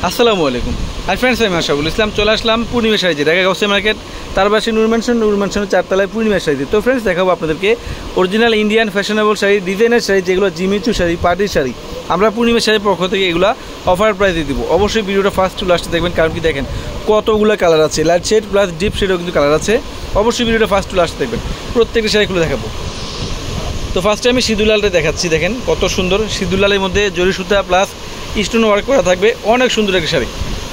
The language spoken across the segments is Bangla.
আসসালামু আলাইকুম। হাই ফ্রেন্ডস, আমি আশাফুল ইসলাম চলে আসলাম পূর্ণিমা শাড়িতে, ঢাকা গাউসিয়া মার্কেট, তার পাশে নূর ম্যানশনের 4 তলায় পূর্ণিমা শাড়িতে। তো ফ্রেন্ডস, দেখাবো আপনাদেরকে অরিজিনাল ইন্ডিয়ান ফ্যাশনেবল শাড়ি, ডিজাইনের শাড়ি, যেগুলো জিমিচু শাড়ি, পার্টির শাড়ি। আমরা পূর্ণিমা শাড়ির পক্ষ থেকে এগুলো অফার প্রাইসে দিব। অবশ্যই ভিডিওটা ফার্স্ট টু লাস্টে দেখবেন, কারণ কি দেখেন কতগুলো কালার আছে, লাইট শেড প্লাস ডিপ শেডও কিন্তু কালার আছে। অবশ্যই ভিডিওটা ফার্স্ট টু লাস্টে দেখবেন, প্রত্যেকটা শাড়ি খুলে দেখাবো। তো ফার্স্টে আমি সিঁদুর-লালটা দেখাচ্ছি, দেখেন কত সুন্দর সিঁদুর-লালের মধ্যে জরি সুতা প্লাস স্টোন ওয়ার্ক করা থাকবে, অনেক সুন্দর একটা শাড়ি।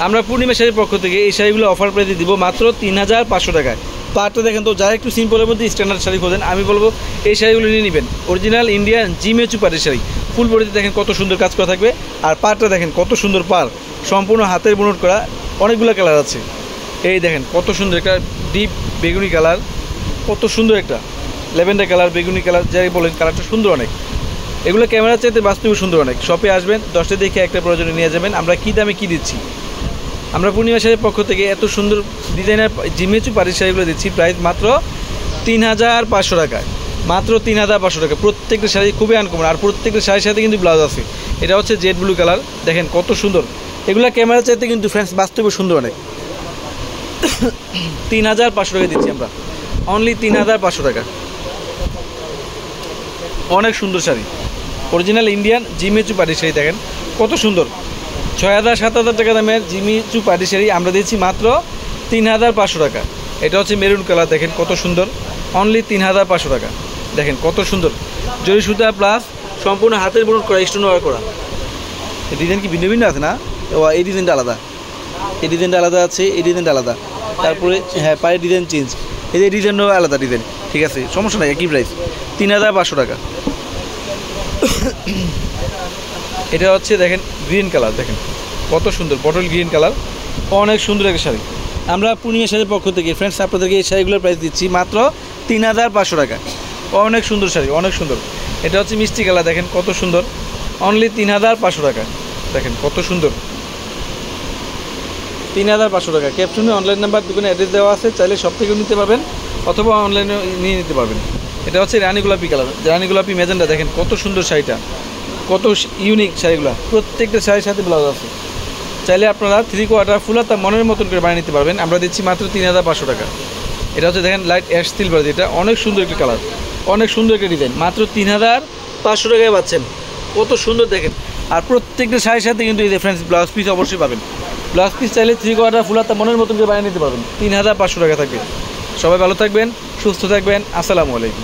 আমরা পূর্ণিমা শাড়ির পক্ষ থেকে এই শাড়িগুলো অফার প্রাইসে দিব মাত্র 3500 টাকায়। পাটটা দেখেন, তো যারা একটু সিম্পলের মধ্যে স্ট্যান্ডার্ড শাড়ি খোঁজেন, আমি বলবো এই শাড়িগুলো নিয়ে নেবেন। অরিজিনাল ইন্ডিয়ান জিমিচু পাটের শাড়ি, ফুল বডিতে দেখেন কত সুন্দর কাজ করা থাকবে। আর পাটটা দেখেন কত সুন্দর পার, সম্পূর্ণ হাতের বুনট করা, অনেকগুলো কালার আছে। এই দেখেন কত সুন্দর একটা ডিপ বেগুনি কালার, কত সুন্দর একটা ল্যাভেন্ডার কালার, বেগুনি কালার, যাই বলেন কালারটা সুন্দর অনেক। এগুলো ক্যামেরার চাইতে বাস্তবে সুন্দর অনেক। শপে আসবেন, 10টা দেখে একটা প্রয়োজনে নিয়ে যাবেন। আমরা কী দামে কী দিচ্ছি, আমরা পূর্ণিমা শাড়ির পক্ষ থেকে এত সুন্দর ডিজাইনার জিমিচু পাড়ির শাড়িগুলো দিচ্ছি প্রাইস মাত্র 3500 টাকায়, মাত্র 3500 টাকা। প্রত্যেকটা শাড়ি খুবই আনকমন, আর প্রত্যেকটা শাড়ির সাথে কিন্তু ব্লাউজ আছে। এটা হচ্ছে জেড ব্লু কালার, দেখেন কত সুন্দর। এগুলো ক্যামেরার চাইতে কিন্তু ফ্রেন্ডস বাস্তবে সুন্দর অনেক। 3500 টাকা দিচ্ছি আমরা, অনলি 3500 টাকা। অনেক সুন্দর শাড়ি, অরিজিনাল ইন্ডিয়ান জিমিচু পাটি শাড়ি, দেখেন কত সুন্দর। 6000-7000 টাকা দামের জিমিচু পাটি শাড়ি আমরা দিচ্ছি মাত্র 3500 টাকা। এটা হচ্ছে মেরুন কালার, দেখেন কত সুন্দর, অনলি 3500 টাকা। দেখেন কত সুন্দর জরি সুতা প্লাস সম্পূর্ণ হাতের বুনট করা, স্টোন ওয়ার্ক করা। এই ডিজাইন কি ভিন্ন ভিন্ন আছে না? এই ডিজাইনটা আলাদা, এই ডিজাইনটা আলাদা আছে, এই ডিজাইনটা আলাদা। তারপরে হ্যাঁ, পায়ের ডিজাইন চেঞ্জ, এই যে ডিজাইনও আলাদা ডিজাইন। ঠিক আছে, সমস্যা নাই, একই প্রাইস 3500 টাকা। এটা হচ্ছে দেখেন গ্রিন কালার, দেখেন কত সুন্দর বটল গ্রিন কালার, অনেক সুন্দর একটা শাড়ি। আমরা পূর্ণিমা শাড়ির পক্ষ থেকে ফ্রেন্ডস আপনাদেরকে এই শাড়িগুলোর প্রাইস দিচ্ছি মাত্র 3500 টাকা। অনেক সুন্দর শাড়ি, অনেক সুন্দর। এটা হচ্ছে মিষ্টি কালার, দেখেন কত সুন্দর, অনলি 3500 টাকা। দেখেন কত সুন্দর, 3500 টাকা। ক্যাপশনে অনলাইন নাম্বার, দোকানে অ্যাড্রেস দেওয়া আছে, চাইলে সব থেকেও নিতে পারবেন অথবা অনলাইনে নিয়ে নিতে পারবেন। এটা হচ্ছে রানী গোলাপি কালার, রানী গোলাপি ম্যাজেন্ডা, দেখেন কত সুন্দর শাড়িটা, কত ইউনিক শাড়িগুলো। প্রত্যেকটা শাড়ির সাথে ব্লাউজ আছে, চাইলে আপনারা 3/4 ফুল হাতা মনের মতন করে বানিয়ে নিতে পারবেন। আমরা দিচ্ছি মাত্র 3500 টাকা। এটা হচ্ছে দেখেন লাইট অ্যাশ সিলভার, যেটা অনেক সুন্দর একটা কালার, অনেক সুন্দর একটা ডিজাইন, মাত্র 3500 টাকায় পাচ্ছেন। কত সুন্দর দেখেন। আর প্রত্যেকটা শাড়ির সাথে কিন্তু এই যে ফ্রেন্ডস ব্লাউজ পিস অবশ্যই পাবেন। ব্লাউজ পিস চাইলে 3/4 ফুল হাতা মনের মতন করে বানিয়ে নিতে পারবেন, 3500 টাকা থাকবে। সবাই ভালো থাকবেন, সুস্থ থাকবেন, আসসালামু আলাইকুম।